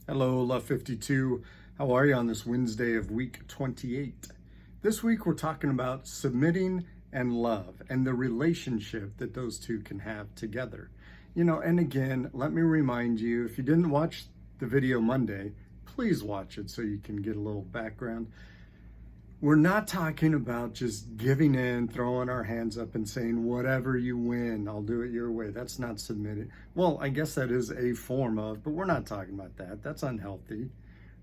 Hello, Love 52. How are you on this Wednesday of week 28? This week we're talking about submitting and love and the relationship that those two can have together. And again, let me remind you, if you didn't watch the video Monday, please watch it so you can get a little background. We're not talking about just giving in, throwing our hands up and saying, whatever you win, I'll do it your way. That's not submitting. Well, I guess that is a form of, but we're not talking about that. That's unhealthy.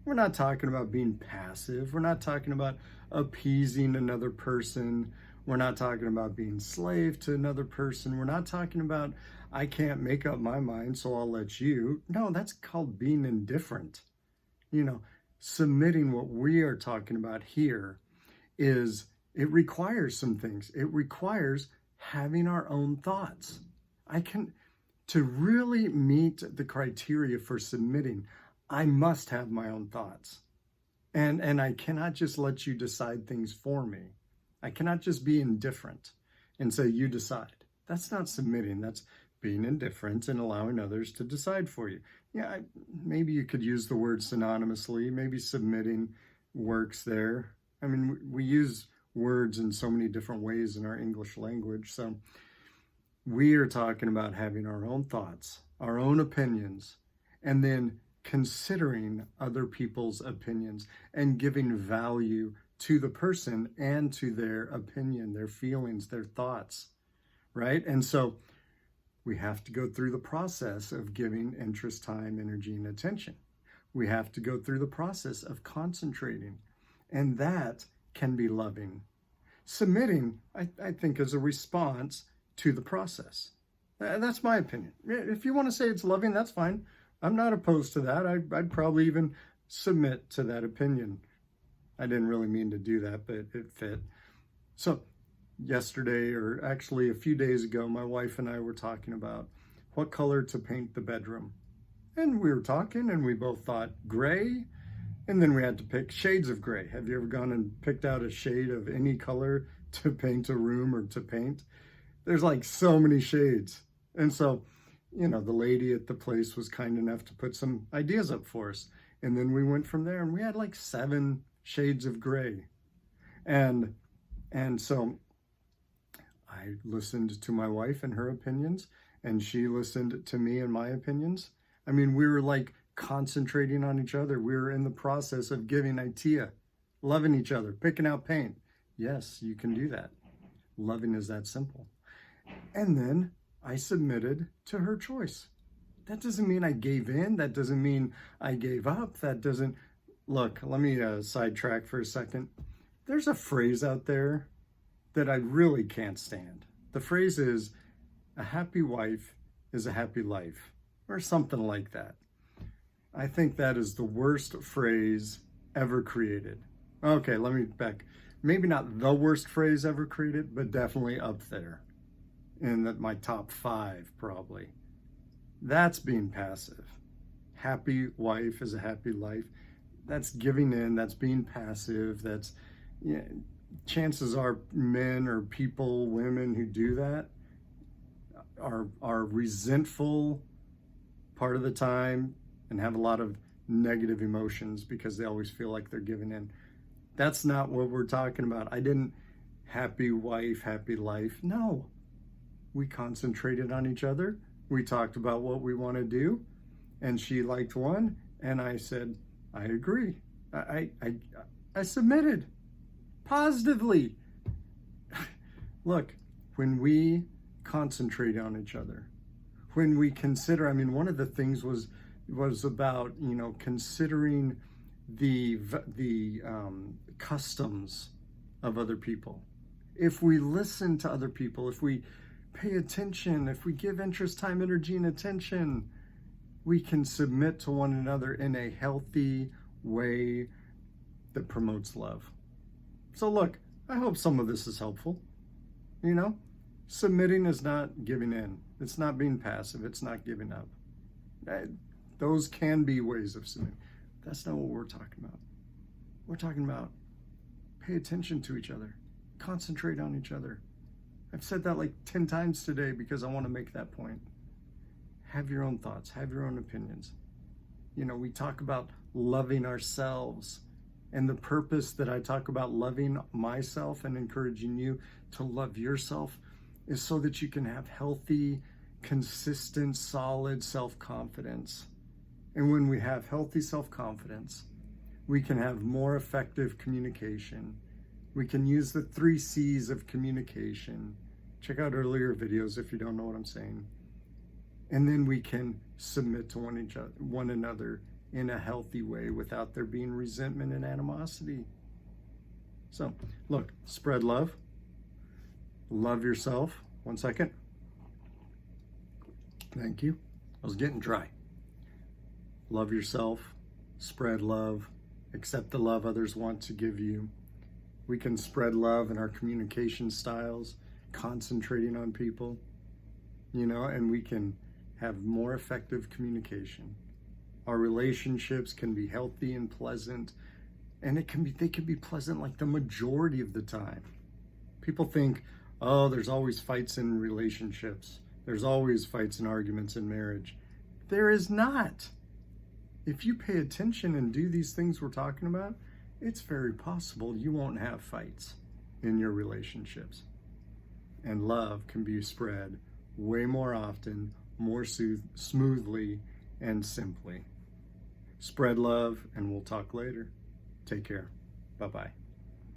We're not talking about being passive. We're not talking about appeasing another person. We're not talking about being slave to another person. We're not talking about, I can't make up my mind, so I'll let you. No, that's called being indifferent. Submitting, what we are talking about here, is it requires some things. It requires having our own thoughts. To really meet the criteria for submitting, I must have my own thoughts. And I cannot just let you decide things for me. I cannot just be indifferent and say, you decide. That's not submitting. That's being indifferent and allowing others to decide for you. Yeah, maybe you could use the word synonymously. Maybe submitting works there. I mean, we use words in so many different ways in our English language. So we are talking about having our own thoughts, our own opinions, and then considering other people's opinions and giving value to the person and to their opinion, their feelings, their thoughts, right? And so we have to go through the process of giving interest, time, energy, and attention. We have to go through the process of concentrating. And that can be loving. Submitting, I think, is a response to the process. That's my opinion. If you want to say it's loving, that's fine. I'm not opposed to that. I'd probably even submit to that opinion. I didn't really mean to do that, but it fit. So yesterday, or actually a few days ago, my wife and I were talking about what color to paint the bedroom. And we were talking and we both thought gray. And then we had to pick shades of gray. Have you ever gone and picked out a shade of any color to paint a room or to paint? There's like so many shades. And so, the lady at the place was kind enough to put some ideas up for us. And then we went from there and we had like 7 shades of gray. And so I listened to my wife and her opinions, and she listened to me and my opinions. I mean, we were like concentrating on each other. We were in the process of giving idea, loving each other, picking out paint. Yes, you can do that. Loving is that simple. And then I submitted to her choice. That doesn't mean I gave in. That doesn't mean I gave up. That doesn't... Look, let me sidetrack for a second. There's a phrase out there that I really can't stand. The phrase is, a happy wife is a happy life, or something like that. I think that is the worst phrase ever created. Okay, let me back. Maybe not the worst phrase ever created, but definitely up there in my top 5, probably. That's being passive. Happy wife is a happy life. That's giving in. That's being passive. That's, chances are men or people, women who do that are resentful part of the time and have a lot of negative emotions because they always feel like they're giving in. That's not what we're talking about. I didn't happy wife, happy life. No, we concentrated on each other. We talked about what we want to do, and she liked one, and I said, I agree. I submitted positively. Look, when we concentrate on each other, when we consider, one of the things was about, considering the customs of other people. If we listen to other people, if we pay attention, if we give interest, time, energy, and attention, we can submit to one another in a healthy way that promotes love. So look, I hope some of this is helpful. Submitting is not giving in. It's not being passive. It's not giving up. Those can be ways of submitting. That's not what we're talking about. We're talking about pay attention to each other. Concentrate on each other. I've said that like 10 times today because I want to make that point. Have your own thoughts. Have your own opinions. We talk about loving ourselves. And the purpose that I talk about loving myself and encouraging you to love yourself is so that you can have healthy, consistent, solid self-confidence. And when we have healthy self-confidence, we can have more effective communication. We can use the 3 C's of communication. Check out earlier videos if you don't know what I'm saying. And then we can submit to one another in a healthy way without there being resentment and animosity. So, look, spread love. Love yourself. One second. Thank you. I was getting dry. Love yourself. Spread love. Accept the love others want to give you. We can spread love in our communication styles, concentrating on people, and we can have more effective communication. Our relationships can be healthy and pleasant, and they can be pleasant like the majority of the time. People think, oh, there's always fights in relationships. There's always fights and arguments in marriage. There is not. If you pay attention and do these things we're talking about, it's very possible you won't have fights in your relationships. And love can be spread way more often, more smoothly, and simply. Spread love, and we'll talk later. Take care. Bye-bye.